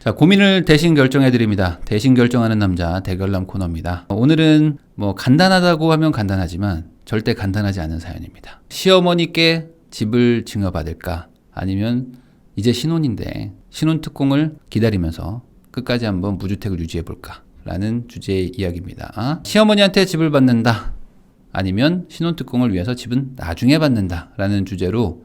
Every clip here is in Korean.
자, 고민을 대신 결정해드립니다. 대신 결정하는 남자 대결남 코너입니다. 오늘은 뭐 간단하다고 하면 간단하지만 절대 간단하지 않은 사연입니다. 시어머니께 집을 증여받을까? 아니면 이제 신혼인데 신혼특공을 기다리면서 끝까지 한번 무주택을 유지해볼까? 라는 주제의 이야기입니다. 시어머니한테 집을 받는다. 아니면 신혼특공을 위해서 집은 나중에 받는다. 라는 주제로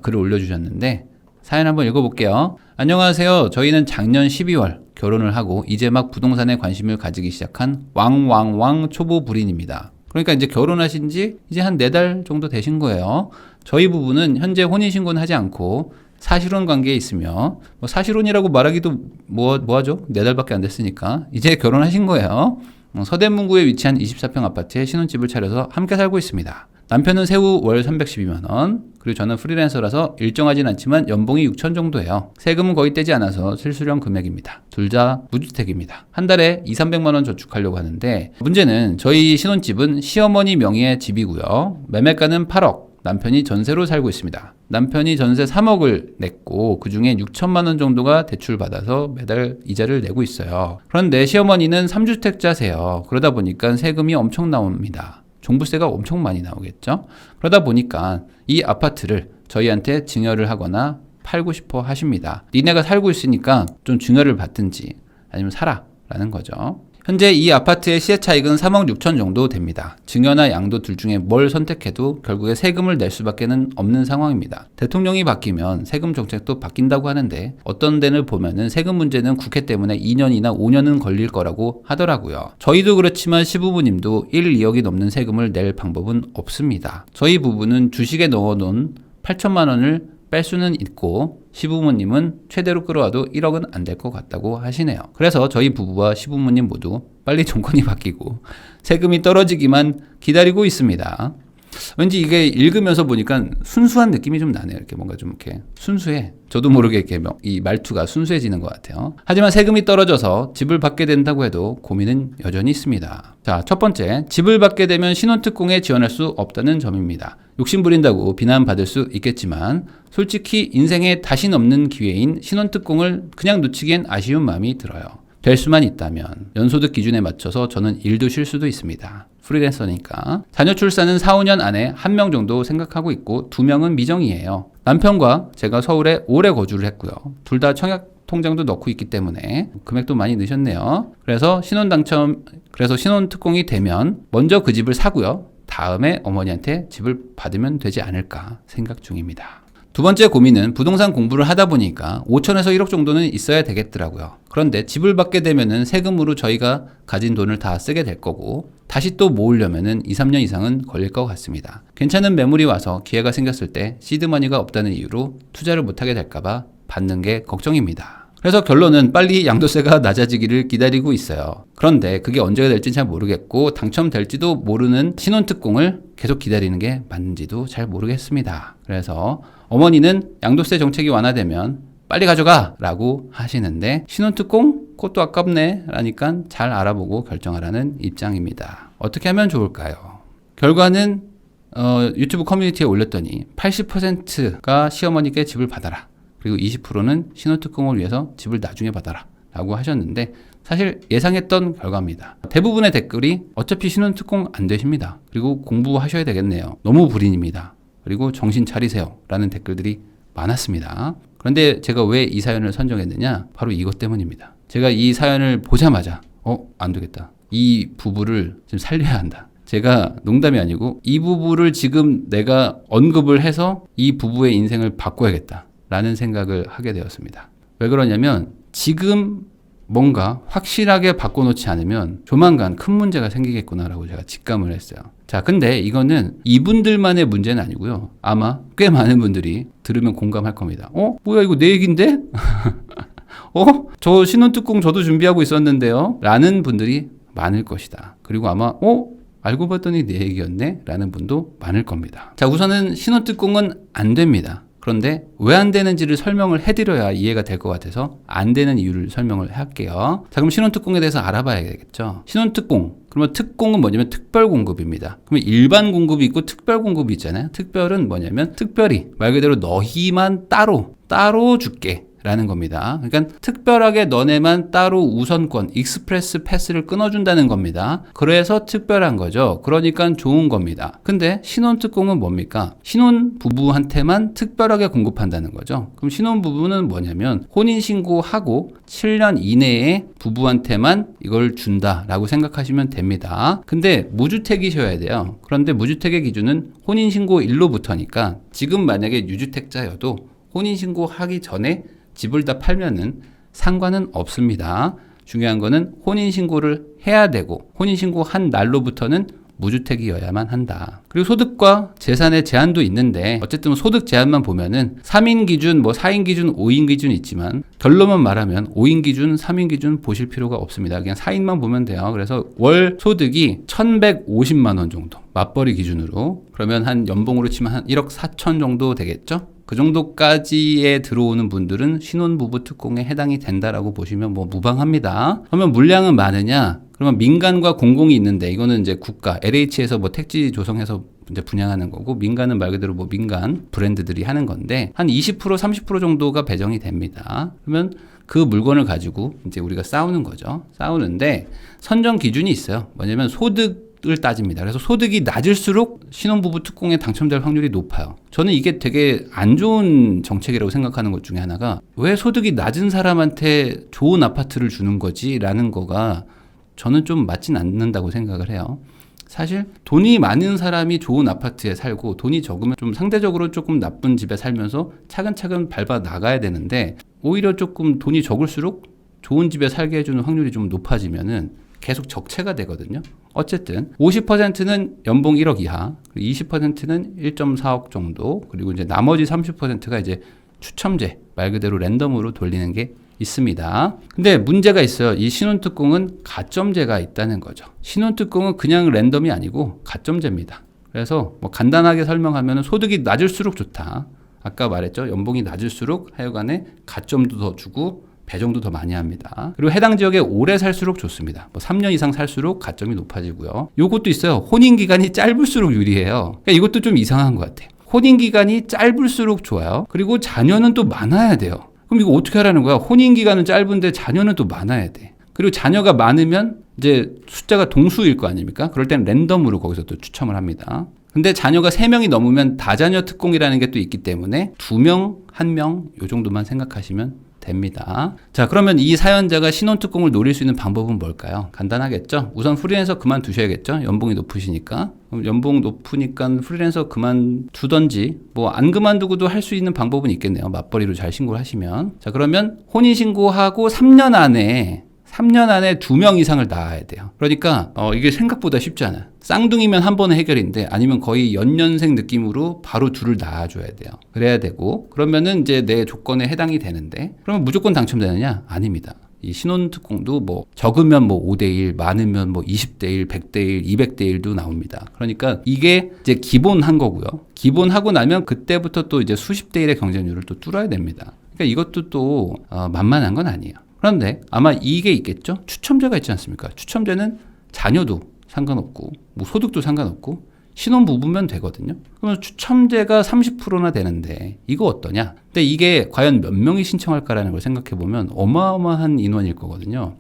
글을 올려주셨는데 사연 한번 읽어볼게요. 안녕하세요. 저희는 작년 12월 결혼을 하고 이제 막 부동산에 관심을 가지기 시작한 왕 초보 불인입니다. 그러니까 이제 결혼하신 지 이제 한 4달 정도 되신 거예요. 저희 부부는 현재 혼인신고는 하지 않고 사실혼 관계에 있으며 뭐 사실혼이라고 말하기도 뭐하죠? 4달밖에 안 됐으니까 이제 결혼하신 거예요. 서대문구에 위치한 24평 아파트에 신혼집을 차려서 함께 살고 있습니다. 남편은 세후 월 312만 원, 그리고 저는 프리랜서라서 일정하진 않지만 연봉이 6천 정도예요. 세금은 거의 떼지 않아서 실수령 금액입니다. 둘 다 무주택입니다. 한 달에 200~300만 원 저축하려고 하는데 문제는 저희 신혼집은 시어머니 명의의 집이고요. 매매가는 8억. 남편이 전세로 살고 있습니다. 남편이 전세 3억을 냈고 그중에 6천만 원 정도가 대출받아서 매달 이자를 내고 있어요. 그런데 시어머니는 3주택자세요. 그러다 보니까 세금이 엄청 나옵니다. 종부세가 엄청 많이 나오겠죠. 그러다 보니까 이 아파트를 저희한테 증여를 하거나 팔고 싶어 하십니다. 니네가 살고 있으니까 좀 증여를 받든지 아니면 사라 라는 거죠. 현재 이 아파트의 시세 차익은 3억 6천 정도 됩니다. 증여나 양도 둘 중에 뭘 선택해도 결국에 세금을 낼 수밖에 없는 상황입니다. 대통령이 바뀌면 세금 정책도 바뀐다고 하는데 어떤 데를 보면은 세금 문제는 국회 때문에 2년이나 5년은 걸릴 거라고 하더라고요. 저희도 그렇지만 시부모님도 1, 2억이 넘는 세금을 낼 방법은 없습니다. 저희 부부는 주식에 넣어놓은 8천만 원을 뺄 수는 있고 시부모님은 최대로 끌어와도 1억은 안 될 것 같다고 하시네요. 그래서 저희 부부와 시부모님 모두 빨리 정권이 바뀌고 세금이 떨어지기만 기다리고 있습니다. 왠지 이게 읽으면서 보니까 순수한 느낌이 좀 나네요. 이렇게 뭔가 좀 이렇게 순수해. 저도 모르게 이렇게 이 말투가 순수해지는 것 같아요. 하지만 세금이 떨어져서 집을 받게 된다고 해도 고민은 여전히 있습니다. 자, 첫 번째, 집을 받게 되면 신혼특공에 지원할 수 없다는 점입니다. 욕심 부린다고 비난받을 수 있겠지만 솔직히 인생에 다신 없는 기회인 신혼특공을 그냥 놓치기엔 아쉬운 마음이 들어요. 될 수만 있다면 연소득 기준에 맞춰서 저는 일도 쉴 수도 있습니다. 프리랜서니까. 자녀 출산은 4~5년 안에 1명 정도 생각하고 있고 2명은 미정이에요. 남편과 제가 서울에 오래 거주를 했고요. 둘 다 청약 통장도 넣고 있기 때문에 금액도 많이 넣으셨네요. 그래서 신혼특공이 되면 먼저 그 집을 사고요. 다음에 어머니한테 집을 받으면 되지 않을까 생각 중입니다. 두 번째 고민은 부동산 공부를 하다 보니까 5천에서 1억 정도는 있어야 되겠더라고요. 그런데 집을 받게 되면은 세금으로 저희가 가진 돈을 다 쓰게 될 거고 다시 또 모으려면은 2~3년 이상은 걸릴 것 같습니다. 괜찮은 매물이 와서 기회가 생겼을 때 시드머니가 없다는 이유로 투자를 못하게 될까봐 받는 게 걱정입니다. 그래서 결론은 빨리 양도세가 낮아지기를 기다리고 있어요. 그런데 그게 언제가 될지는 잘 모르겠고 당첨될지도 모르는 신혼특공을 계속 기다리는 게 맞는지도 잘 모르겠습니다. 그래서 어머니는 양도세 정책이 완화되면 빨리 가져가 라고 하시는데 신혼특공? 그것도 아깝네 라니까 잘 알아보고 결정하라는 입장입니다. 어떻게 하면 좋을까요? 결과는 유튜브 커뮤니티에 올렸더니 80%가 시어머니께 집을 받아라. 그리고 20%는 신혼특공을 위해서 집을 나중에 받아라 라고 하셨는데 사실 예상했던 결과입니다. 대부분의 댓글이 어차피 신혼특공 안 되십니다. 그리고 공부하셔야 되겠네요. 너무 불인입니다. 그리고 정신 차리세요 라는 댓글들이 많았습니다. 그런데 제가 왜 이 사연을 선정했느냐? 바로 이것 때문입니다. 제가 이 사연을 보자마자 안 되겠다. 이 부부를 좀 살려야 한다. 제가 농담이 아니고 이 부부를 지금 내가 언급을 해서 이 부부의 인생을 바꿔야겠다 라는 생각을 하게 되었습니다. 왜 그러냐면 지금 뭔가 확실하게 바꿔놓지 않으면 조만간 큰 문제가 생기겠구나라고 제가 직감을 했어요. 자, 근데 이거는 이분들만의 문제는 아니고요. 아마 꽤 많은 분들이 들으면 공감할 겁니다. 뭐야 이거 내 얘기인데? 저 신혼특공 저도 준비하고 있었는데요? 라는 분들이 많을 것이다. 그리고 아마 알고 봤더니 내 얘기였네? 라는 분도 많을 겁니다. 자, 우선은 신혼특공은 안 됩니다. 그런데 왜 안 되는지를 설명을 해드려야 이해가 될 것 같아서 안 되는 이유를 설명을 할게요. 자, 그럼 신혼특공에 대해서 알아봐야 되겠죠. 신혼특공, 그러면 특공은 뭐냐면 특별공급입니다. 그러면 일반 공급이 있고 특별공급이 있잖아요. 특별은 뭐냐면 특별히 말 그대로 너희만 따로 줄게 라는 겁니다. 그러니까 특별하게 너네만 따로 우선권, 익스프레스 패스를 끊어준다는 겁니다. 그래서 특별한 거죠. 그러니까 좋은 겁니다. 근데 신혼특공은 뭡니까? 신혼부부한테만 특별하게 공급한다는 거죠. 그럼 신혼부부는 뭐냐면 혼인신고하고 7년 이내에 부부한테만 이걸 준다라고 생각하시면 됩니다. 근데 무주택이셔야 돼요. 그런데 무주택의 기준은 혼인신고일로부터니까 지금 만약에 유주택자여도 혼인신고하기 전에 집을 다 팔면은 상관은 없습니다. 중요한 거는 혼인신고를 해야 되고 혼인신고한 날로부터는 무주택이어야만 한다. 그리고 소득과 재산의 제한도 있는데 어쨌든 소득 제한만 보면은 3인 기준, 4인 기준, 5인 기준 있지만 결론만 말하면 5인 기준, 3인 기준 보실 필요가 없습니다. 그냥 4인만 보면 돼요. 그래서 월 소득이 1,150만 원 정도 맞벌이 기준으로 그러면 한 연봉으로 치면 한 1억 4천 정도 되겠죠? 그 정도까지에 들어오는 분들은 신혼부부 특공에 해당이 된다라고 보시면 무방합니다. 그러면 물량은 많으냐? 그러면 민간과 공공이 있는데 이거는 이제 국가, LH에서 택지 조성해서 이제 분양하는 거고 민간은 말 그대로 민간 브랜드들이 하는 건데 한 20% 30% 정도가 배정이 됩니다. 그러면 그 물건을 가지고 이제 우리가 싸우는 거죠. 싸우는데 선정 기준이 있어요. 뭐냐면 소득을 따집니다. 그래서 소득이 낮을수록 신혼부부 특공에 당첨될 확률이 높아요. 저는 이게 되게 안 좋은 정책이라고 생각하는 것 중에 하나가 왜 소득이 낮은 사람한테 좋은 아파트를 주는 거지? 라는 거가 저는 좀 맞진 않는다고 생각을 해요. 사실 돈이 많은 사람이 좋은 아파트에 살고 돈이 적으면 좀 상대적으로 조금 나쁜 집에 살면서 차근차근 밟아 나가야 되는데 오히려 조금 돈이 적을수록 좋은 집에 살게 해주는 확률이 좀 높아지면은 계속 적체가 되거든요. 어쨌든 50%는 연봉 1억 이하, 20%는 1.4억 정도, 그리고 이제 나머지 30%가 이제 추첨제, 말 그대로 랜덤으로 돌리는 게 있습니다. 근데 문제가 있어요. 이 신혼특공은 가점제가 있다는 거죠. 신혼특공은 그냥 랜덤이 아니고 가점제입니다. 그래서 간단하게 설명하면 소득이 낮을수록 좋다. 아까 말했죠. 연봉이 낮을수록 하여간에 가점도 더 주고 배정도 더 많이 합니다. 그리고 해당 지역에 오래 살수록 좋습니다. 3년 이상 살수록 가점이 높아지고요. 요것도 있어요. 혼인기간이 짧을수록 유리해요. 그러니까 이것도 좀 이상한 것 같아요. 혼인기간이 짧을수록 좋아요. 그리고 자녀는 또 많아야 돼요. 그럼 이거 어떻게 하라는 거야? 혼인기간은 짧은데 자녀는 또 많아야 돼. 그리고 자녀가 많으면 이제 숫자가 동수일 거 아닙니까? 그럴 때는 랜덤으로 거기서 또 추첨을 합니다. 근데 자녀가 3명이 넘으면 다자녀 특공이라는 게 또 있기 때문에 2명, 1명 요 정도만 생각하시면 됩니다. 자, 그러면 이 사연자가 신혼특공을 노릴 수 있는 방법은 뭘까요? 간단하겠죠? 우선 프리랜서 그만두셔야겠죠? 연봉이 높으시니까. 연봉 높으니까 프리랜서 그만두던지 안 그만두고도 할 수 있는 방법은 있겠네요. 맞벌이로 잘 신고를 하시면. 자, 그러면 혼인신고하고 3년 안에 2명 이상을 낳아야 돼요. 그러니까 이게 생각보다 쉽지 않아요. 쌍둥이면 한 번에 해결인데 아니면 거의 연년생 느낌으로 바로 둘을 낳아줘야 돼요. 그래야 되고 그러면은 이제 내 조건에 해당이 되는데 그러면 무조건 당첨되느냐? 아닙니다. 이 신혼특공도 적으면 5대1, 많으면 20대1, 100대1, 200대1도 나옵니다. 그러니까 이게 이제 기본한 거고요. 기본하고 나면 그때부터 또 이제 수십 대 1의 경쟁률을 또 뚫어야 됩니다. 그러니까 이것도 또 만만한 건 아니에요. 그런데 아마 이게 있겠죠? 추첨제가 있지 않습니까? 추첨제는 자녀도 상관없고 소득도 상관없고 신혼부부면 되거든요. 그러면 추첨제가 30%나 되는데 이거 어떠냐? 근데 이게 과연 몇 명이 신청할까라는 걸 생각해 보면 어마어마한 인원일 거거든요.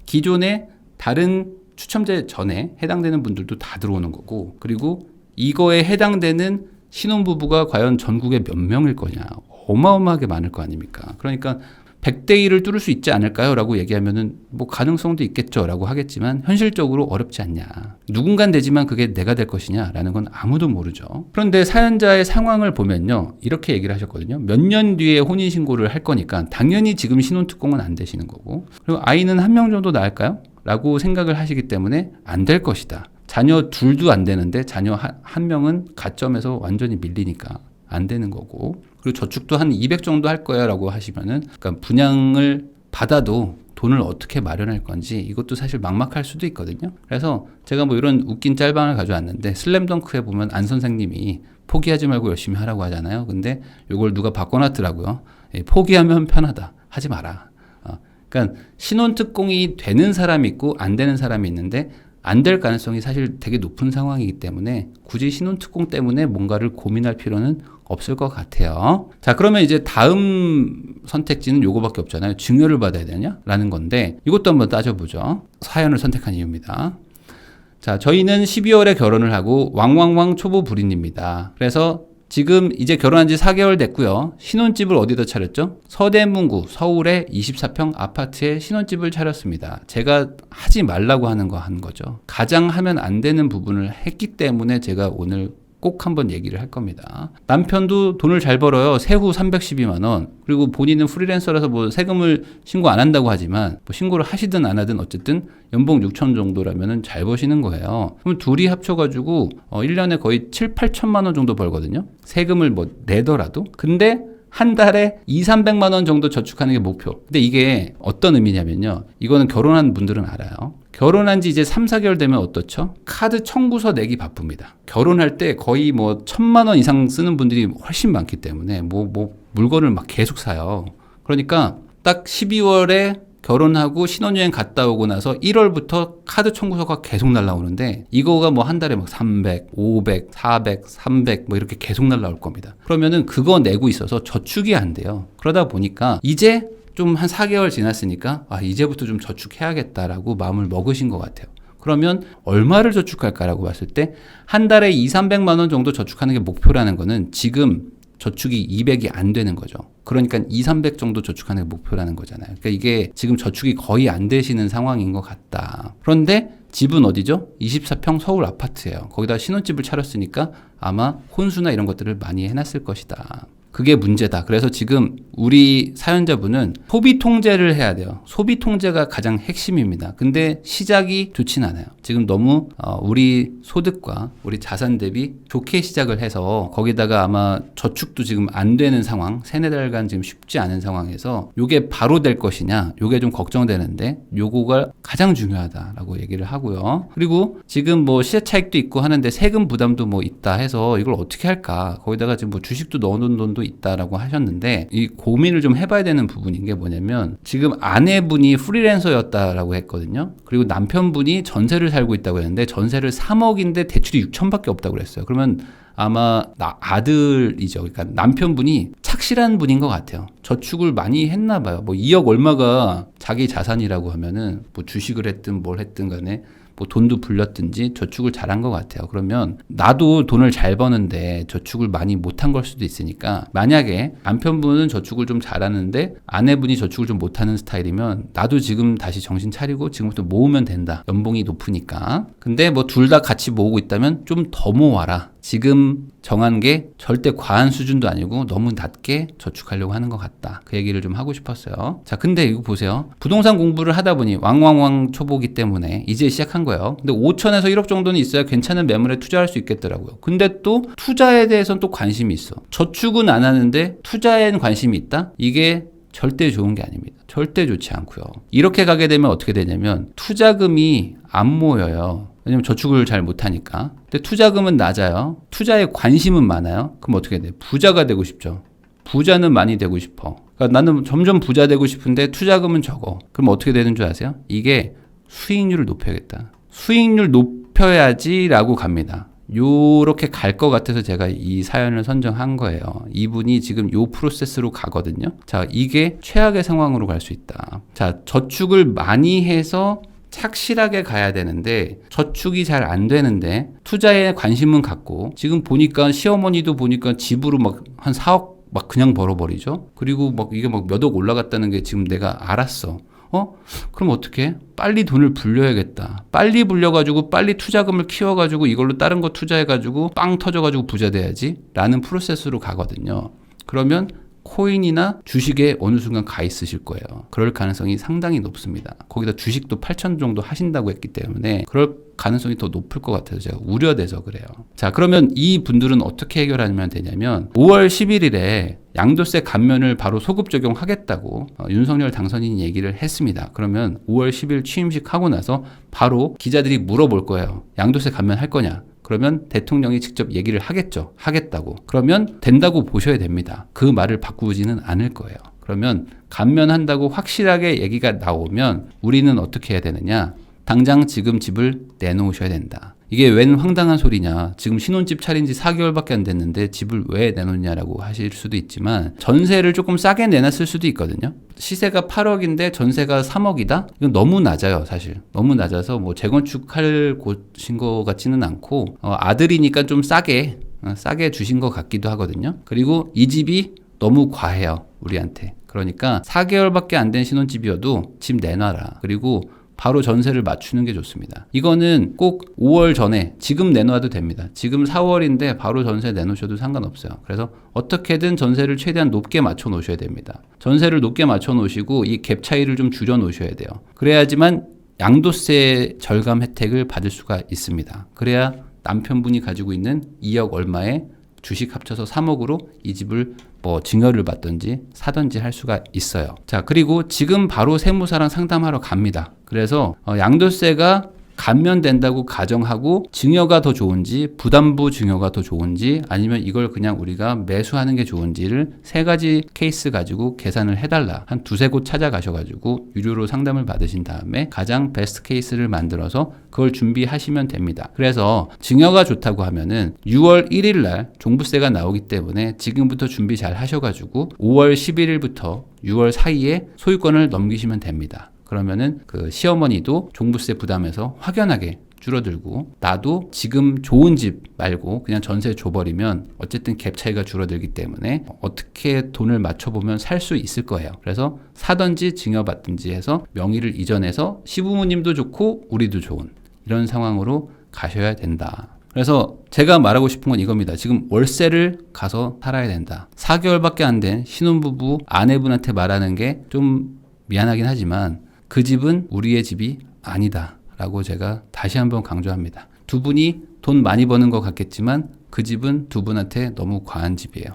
기존에 다른 추첨제 전에 해당되는 분들도 다 들어오는 거고 그리고 이거에 해당되는 신혼부부가 과연 전국에 몇 명일 거냐? 어마어마하게 많을 거 아닙니까? 그러니까 100대 1을 뚫을 수 있지 않을까요? 라고 얘기하면은 가능성도 있겠죠 라고 하겠지만 현실적으로 어렵지 않냐. 누군간 되지만 그게 내가 될 것이냐 라는 건 아무도 모르죠. 그런데 사연자의 상황을 보면요. 이렇게 얘기를 하셨거든요. 몇 년 뒤에 혼인신고를 할 거니까 당연히 지금 신혼특공은 안 되시는 거고 그리고 아이는 1명 정도 낳을까요? 라고 생각을 하시기 때문에 안 될 것이다. 자녀 둘도 안 되는데 자녀 한 명은 가점에서 완전히 밀리니까 안 되는 거고 그리고 저축도 한 200 정도 할 거야 라고 하시면은 그러니까 분양을 받아도 돈을 어떻게 마련할 건지 이것도 사실 막막할 수도 있거든요. 그래서 제가 이런 웃긴 짤방을 가져왔는데 슬램덩크에 보면 안 선생님이 포기하지 말고 열심히 하라고 하잖아요. 근데 이걸 누가 바꿔놨더라고요. 포기하면 편하다. 하지 마라. 그러니까 신혼특공이 되는 사람이 있고 안 되는 사람이 있는데 안 될 가능성이 사실 되게 높은 상황이기 때문에 굳이 신혼특공 때문에 뭔가를 고민할 필요는 없을 것 같아요. 자, 그러면 이제 다음 선택지는 요거밖에 없잖아요. 증여를 받아야 되냐라는 건데 이것도 한번 따져보죠. 사연을 선택한 이유입니다. 자, 저희는 12월에 결혼을 하고 왕왕왕 초보 불인입니다. 그래서 지금 이제 결혼한 지 4개월 됐고요. 신혼집을 어디다 차렸죠? 서대문구 서울의 24평 아파트에 신혼집을 차렸습니다. 제가 하지 말라고 하는 거 한 거죠. 가장 하면 안 되는 부분을 했기 때문에 제가 오늘 꼭 한번 얘기를 할 겁니다. 남편도 돈을 잘 벌어요. 세후 312만 원. 그리고 본인은 프리랜서라서 뭐 세금을 신고 안 한다고 하지만 뭐 신고를 하시든 안 하든 어쨌든 연봉 6천 정도라면은 잘 버시는 거예요. 그럼 둘이 합쳐가지고 1년에 거의 7, 8천만 원 정도 벌거든요. 세금을 뭐 내더라도. 근데 한 달에 2, 300만 원 정도 저축하는 게 목표. 근데 이게 어떤 의미냐면요. 이거는 결혼한 분들은 알아요. 결혼한 지 이제 3, 4개월 되면 어떻죠? 카드 청구서 내기 바쁩니다. 결혼할 때 거의 뭐 1,000만 원 이상 쓰는 분들이 훨씬 많기 때문에 뭐 물건을 막 계속 사요. 그러니까 딱 12월에 결혼하고 신혼여행 갔다 오고 나서 1월부터 카드 청구서가 계속 날라오는데 이거가 뭐 한 달에 막 300, 500, 400, 300 뭐 이렇게 계속 날라올 겁니다. 그러면은 그거 내고 있어서 저축이 안 돼요. 그러다 보니까 이제 좀 한 4개월 지났으니까 이제부터 좀 저축해야겠다라고 마음을 먹으신 것 같아요. 그러면 얼마를 저축할까라고 봤을 때 한 달에 2, 300만 원 정도 저축하는 게 목표라는 거는 지금 저축이 200이 안 되는 거죠. 그러니까 2, 300 정도 저축하는 게 목표라는 거잖아요. 그러니까 이게 지금 저축이 거의 안 되시는 상황인 것 같다. 그런데 집은 어디죠? 24평 서울 아파트예요. 거기다 신혼집을 차렸으니까 아마 혼수나 이런 것들을 많이 해놨을 것이다. 그게 문제다. 그래서 지금 우리 사연자분은 소비 통제를 해야 돼요. 소비 통제가 가장 핵심입니다. 근데 시작이 좋진 않아요. 지금 너무 우리 소득과 우리 자산 대비 좋게 시작을 해서 거기다가 아마 저축도 지금 안 되는 상황, 3-4달간 지금 쉽지 않은 상황에서 요게 바로 될 것이냐, 요게 좀 걱정되는데 요거가 가장 중요하다라고 얘기를 하고요. 그리고 지금 뭐 시세 차익도 있고 하는데 세금 부담도 뭐 있다 해서 이걸 어떻게 할까? 거기다가 지금 뭐 주식도 넣어놓은 돈도 있다라고 하셨는데 이 고민을 좀 해봐야 되는 부분인 게 뭐냐면 지금 아내분이 프리랜서였다라고 했거든요. 그리고 남편분이 전세를 살고 있다고 했는데 전세를 3억인데 대출이 6천밖에 없다고 그랬어요. 그러면 아마 아들이죠. 그러니까 남편분이 착실한 분인 것 같아요. 저축을 많이 했나 봐요. 뭐 2억 얼마가 자기 자산이라고 하면은 뭐 주식을 했든 뭘 했든 간에 뭐 돈도 불렸든지 저축을 잘한 것 같아요. 그러면 나도 돈을 잘 버는데 저축을 많이 못한 걸 수도 있으니까 만약에 남편분은 저축을 좀 잘하는데 아내분이 저축을 좀 못하는 스타일이면 나도 지금 다시 정신 차리고 지금부터 모으면 된다. 연봉이 높으니까. 근데 뭐 둘 다 같이 모으고 있다면 좀 더 모아라. 지금 정한 게 절대 과한 수준도 아니고 너무 낮게 저축하려고 하는 것 같다. 그 얘기를 좀 하고 싶었어요. 자, 근데 이거 보세요. 부동산 공부를 하다 보니 왕왕왕 초보기 때문에 이제 시작한 거예요. 근데 5천에서 1억 정도는 있어야 괜찮은 매물에 투자할 수 있겠더라고요. 근데 또 투자에 대해서는 또 관심이 있어. 저축은 안 하는데 투자에는 관심이 있다? 이게 절대 좋은 게 아닙니다. 절대 좋지 않고요. 이렇게 가게 되면 어떻게 되냐면 투자금이 안 모여요. 왜냐면 저축을 잘 못하니까. 근데 투자금은 낮아요. 투자에 관심은 많아요. 그럼 어떻게 돼? 부자가 되고 싶죠. 부자는 많이 되고 싶어. 그러니까 나는 점점 부자 되고 싶은데 투자금은 적어. 그럼 어떻게 되는 줄 아세요? 이게 수익률을 높여야겠다. 수익률 높여야지라고 갑니다. 요렇게 갈 것 같아서 제가 이 사연을 선정한 거예요. 이분이 지금 요 프로세스로 가거든요. 자, 이게 최악의 상황으로 갈 수 있다. 자, 저축을 많이 해서 착실하게 가야 되는데 저축이 잘 안 되는데 투자에 관심은 갖고 지금 보니까 시어머니도 보니까 집으로 막 한 4억 막 그냥 벌어버리죠. 그리고 막 이게 막 몇 억 올라갔다는 게 지금 내가 알았어. 그럼 어떻게? 빨리 돈을 불려야겠다. 빨리 불려가지고 빨리 투자금을 키워가지고 이걸로 다른 거 투자해가지고 빵 터져가지고 부자 돼야지 라는 프로세스로 가거든요. 그러면 코인이나 주식에 어느 순간 가 있으실 거예요. 그럴 가능성이 상당히 높습니다. 거기다 주식도 8천 정도 하신다고 했기 때문에 그럴 가능성이 더 높을 것 같아서 제가 우려돼서 그래요. 자, 그러면 이 분들은 어떻게 해결하면 되냐면 5월 11일에 양도세 감면을 바로 소급 적용하겠다고 윤석열 당선인이 얘기를 했습니다. 그러면 5월 10일 취임식 하고 나서 바로 기자들이 물어볼 거예요. 양도세 감면할 거냐? 그러면 대통령이 직접 얘기를 하겠죠. 하겠다고. 그러면 된다고 보셔야 됩니다. 그 말을 바꾸지는 않을 거예요. 그러면 감면한다고 확실하게 얘기가 나오면 우리는 어떻게 해야 되느냐? 당장 지금 집을 내놓으셔야 된다. 이게 웬 황당한 소리냐. 지금 신혼집 차린 지 4개월밖에 안 됐는데 집을 왜 내놓냐라고 하실 수도 있지만 전세를 조금 싸게 내놨을 수도 있거든요. 시세가 8억인데 전세가 3억이다? 이건 너무 낮아요, 사실. 너무 낮아서 뭐 재건축할 곳인 것 같지는 않고 아들이니까 좀 싸게 주신 것 같기도 하거든요. 그리고 이 집이 너무 과해요, 우리한테. 그러니까 4개월밖에 안 된 신혼집이어도 집 내놔라. 그리고 바로 전세를 맞추는 게 좋습니다. 이거는 꼭 5월 전에 지금 내놔도 됩니다. 지금 4월인데 바로 전세 내놓으셔도 상관없어요. 그래서 어떻게든 전세를 최대한 높게 맞춰 놓으셔야 됩니다. 전세를 높게 맞춰 놓으시고 이 갭 차이를 좀 줄여 놓으셔야 돼요. 그래야지만 양도세 절감 혜택을 받을 수가 있습니다. 그래야 남편분이 가지고 있는 2억 얼마에 주식 합쳐서 3억으로 이 집을 뭐 증여를 받든지 사든지 할 수가 있어요. 자, 그리고 지금 바로 세무사랑 상담하러 갑니다. 그래서 양도세가 감면된다고 가정하고 증여가 더 좋은지 부담부 증여가 더 좋은지 아니면 이걸 그냥 우리가 매수하는 게 좋은지를 3가지 케이스 가지고 계산을 해달라. 한 2-3곳 찾아가셔가지고 유료로 상담을 받으신 다음에 가장 베스트 케이스를 만들어서 그걸 준비하시면 됩니다. 그래서 증여가 좋다고 하면은 6월 1일 날 종부세가 나오기 때문에 지금부터 준비 잘 하셔가지고 5월 11일부터 6월 사이에 소유권을 넘기시면 됩니다. 그러면은 그 시어머니도 종부세 부담에서 확연하게 줄어들고 나도 지금 좋은 집 말고 그냥 전세 줘버리면 어쨌든 갭 차이가 줄어들기 때문에 어떻게 돈을 맞춰보면 살 수 있을 거예요. 그래서 사든지 증여받든지 해서 명의를 이전해서 시부모님도 좋고 우리도 좋은 이런 상황으로 가셔야 된다. 그래서 제가 말하고 싶은 건 이겁니다. 지금 월세를 가서 살아야 된다. 4개월밖에 안 된 신혼부부 아내분한테 말하는 게 좀 미안하긴 하지만 그 집은 우리의 집이 아니다 라고 제가 다시 한번 강조합니다. 두 분이 돈 많이 버는 것 같겠지만 그 집은 두 분한테 너무 과한 집이에요.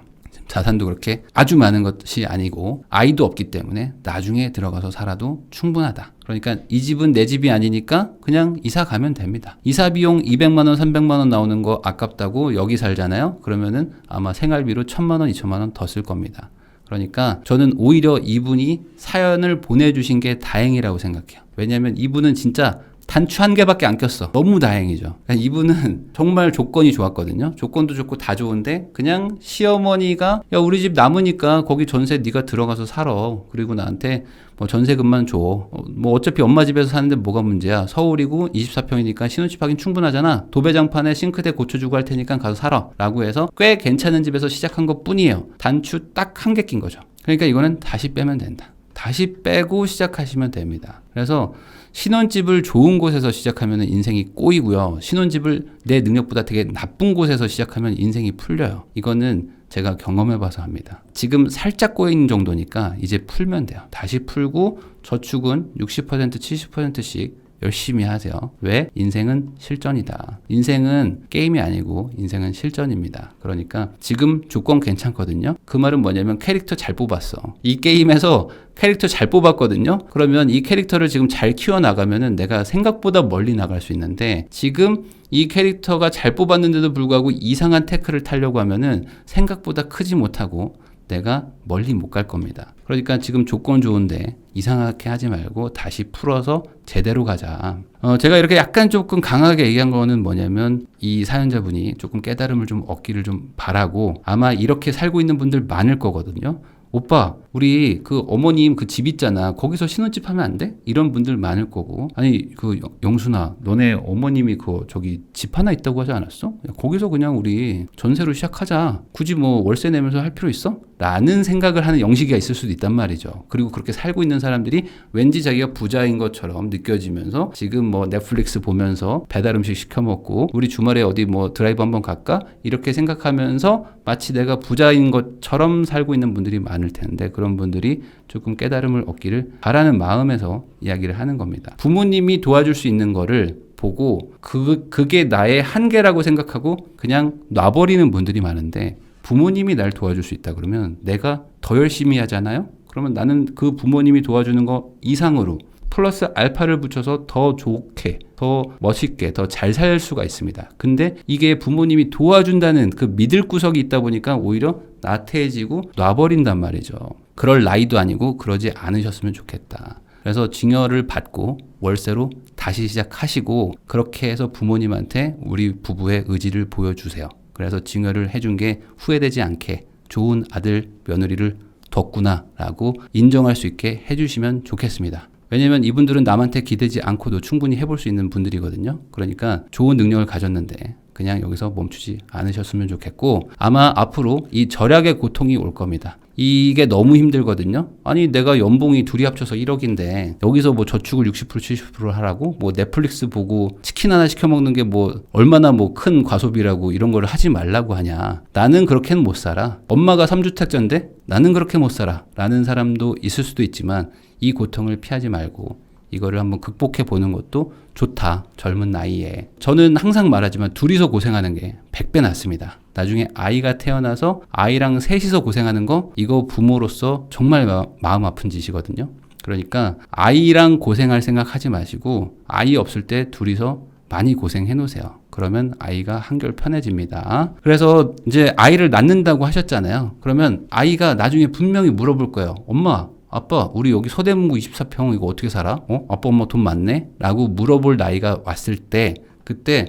자산도 그렇게 아주 많은 것이 아니고 아이도 없기 때문에 나중에 들어가서 살아도 충분하다. 그러니까 이 집은 내 집이 아니니까 그냥 이사 가면 됩니다. 이사 비용 200만 원, 300만 원 나오는 거 아깝다고 여기 살잖아요. 그러면은 아마 생활비로 1000만 원, 2000만 원 더 쓸 겁니다. 그러니까 저는 오히려 이분이 사연을 보내주신 게 다행이라고 생각해요. 왜냐하면 이분은 진짜 단추 1개밖에 안 꼈어. 너무 다행이죠. 그러니까 이분은 정말 조건이 좋았거든요. 조건도 좋고 다 좋은데 그냥 시어머니가 야 우리 집 남으니까 거기 전세 네가 들어가서 살아. 그리고 나한테 뭐 전세금만 줘. 뭐 어차피 엄마 집에서 사는데 뭐가 문제야. 서울이고 24평이니까 신혼집 하긴 충분하잖아. 도배장판에 싱크대 고쳐주고 할 테니까 가서 살아. 라고 해서 꽤 괜찮은 집에서 시작한 것 뿐이에요. 단추 딱 1개 낀 거죠. 그러니까 이거는 다시 빼면 된다. 다시 빼고 시작하시면 됩니다. 그래서 신혼집을 좋은 곳에서 시작하면 인생이 꼬이고요. 신혼집을 내 능력보다 되게 나쁜 곳에서 시작하면 인생이 풀려요. 이거는 제가 경험해봐서 합니다. 지금 살짝 꼬인 정도니까 이제 풀면 돼요. 다시 풀고 저축은 60%, 70%씩 열심히 하세요. 왜? 인생은 실전이다. 인생은 게임이 아니고 인생은 실전입니다. 그러니까 지금 조건 괜찮거든요. 그 말은 뭐냐면 캐릭터 잘 뽑았어. 이 게임에서 캐릭터 잘 뽑았거든요. 그러면 이 캐릭터를 지금 잘 키워나가면은 내가 생각보다 멀리 나갈 수 있는데 지금 이 캐릭터가 잘 뽑았는데도 불구하고 이상한 태클을 타려고 하면은 생각보다 크지 못하고 내가 멀리 못 갈 겁니다. 그러니까 지금 조건 좋은데 이상하게 하지 말고 다시 풀어서 제대로 가자. 제가 이렇게 약간 조금 강하게 얘기한 거는 뭐냐면 이 사연자분이 조금 깨달음을 좀 얻기를 좀 바라고 아마 이렇게 살고 있는 분들 많을 거거든요. 오빠, 우리 그 어머님 그 집 있잖아. 거기서 신혼집 하면 안 돼? 이런 분들 많을 거고. 아니, 그 영순아, 너네 어머님이 그 저기 집 하나 있다고 하지 않았어? 야, 거기서 그냥 우리 전세로 시작하자. 굳이 뭐 월세 내면서 할 필요 있어? 라는 생각을 하는 영식이가 있을 수도 있단 말이죠. 그리고 그렇게 살고 있는 사람들이 왠지 자기가 부자인 것처럼 느껴지면서 지금 뭐 넷플릭스 보면서 배달 음식 시켜 먹고 우리 주말에 어디 뭐 드라이브 한번 갈까? 이렇게 생각하면서 마치 내가 부자인 것처럼 살고 있는 분들이 많을 텐데 그런 분들이 조금 깨달음을 얻기를 바라는 마음에서 이야기를 하는 겁니다. 부모님이 도와줄 수 있는 거를 보고 그게 나의 한계라고 생각하고 그냥 놔버리는 분들이 많은데 부모님이 날 도와줄 수 있다 그러면 내가 더 열심히 하잖아요. 그러면 나는 그 부모님이 도와주는 거 이상으로 플러스 알파를 붙여서 더 좋게, 더 멋있게, 더 잘 살 수가 있습니다. 근데 이게 부모님이 도와준다는 그 믿을 구석이 있다 보니까 오히려 나태해지고 놔버린단 말이죠. 그럴 나이도 아니고 그러지 않으셨으면 좋겠다. 그래서 증여를 받고 월세로 다시 시작하시고 그렇게 해서 부모님한테 우리 부부의 의지를 보여주세요. 그래서 증여를 해준 게 후회되지 않게 좋은 아들, 며느리를 뒀구나라고 인정할 수 있게 해주시면 좋겠습니다. 왜냐면 이분들은 남한테 기대지 않고도 충분히 해볼 수 있는 분들이거든요. 그러니까 좋은 능력을 가졌는데 그냥 여기서 멈추지 않으셨으면 좋겠고 아마 앞으로 이 절약의 고통이 올 겁니다. 이게 너무 힘들거든요. 아니 내가 연봉이 둘이 합쳐서 1억인데 여기서 뭐 저축을 60% 70% 하라고 뭐 넷플릭스 보고 치킨 하나 시켜 먹는 게 뭐 얼마나 뭐 큰 과소비라고 이런 거를 하지 말라고 하냐. 나는 그렇게는 못 살아. 엄마가 3주택자인데 나는 그렇게 못 살아. 라는 사람도 있을 수도 있지만 이 고통을 피하지 말고 이거를 한번 극복해 보는 것도 좋다. 젊은 나이에. 저는 항상 말하지만 둘이서 고생하는 게 100배 낫습니다. 나중에 아이가 태어나서 아이랑 셋이서 고생하는 거 이거 부모로서 정말 마음 아픈 짓이거든요. 그러니까 아이랑 고생할 생각 하지 마시고 아이 없을 때 둘이서 많이 고생해 놓으세요. 그러면 아이가 한결 편해집니다. 그래서 이제 아이를 낳는다고 하셨잖아요. 그러면 아이가 나중에 분명히 물어볼 거예요. 엄마, 아빠, 우리 여기 서대문구 24평 이거 어떻게 살아? 아빠 엄마 돈 많네? 라고 물어볼 나이가 왔을 때 그때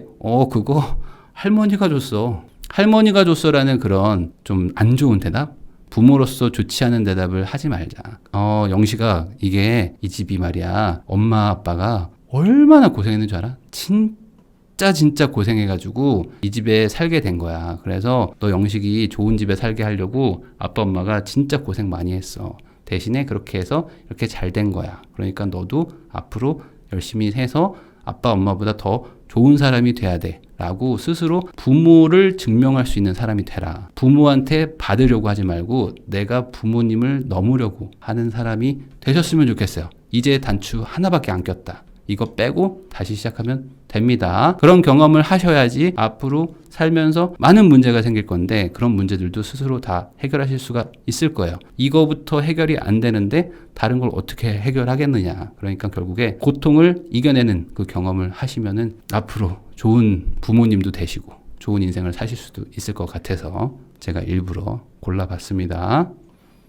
그거 할머니가 줬어. 할머니가 줬어라는 그런 좀 안 좋은 대답? 부모로서 좋지 않은 대답을 하지 말자. 영식아, 이게 이 집이 말이야. 엄마 아빠가 얼마나 고생했는 줄 알아? 진짜 고생해가지고 이 집에 살게 된 거야. 그래서 너 영식이 좋은 집에 살게 하려고 아빠 엄마가 진짜 고생 많이 했어. 대신에 그렇게 해서 이렇게 잘 된 거야. 그러니까 너도 앞으로 열심히 해서 아빠 엄마보다 더 좋은 사람이 돼야 돼. 라고 스스로 부모를 증명할 수 있는 사람이 되라. 부모한테 받으려고 하지 말고 내가 부모님을 넘으려고 하는 사람이 되셨으면 좋겠어요. 이제 단추 하나밖에 안 꼈다. 이거 빼고 다시 시작하면 됩니다. 그런 경험을 하셔야지 앞으로 살면서 많은 문제가 생길 건데 그런 문제들도 스스로 다 해결하실 수가 있을 거예요. 이거부터 해결이 안 되는데 다른 걸 어떻게 해결하겠느냐. 그러니까 결국에 고통을 이겨내는 그 경험을 하시면은 앞으로 좋은 부모님도 되시고 좋은 인생을 사실 수도 있을 것 같아서 제가 일부러 골라봤습니다.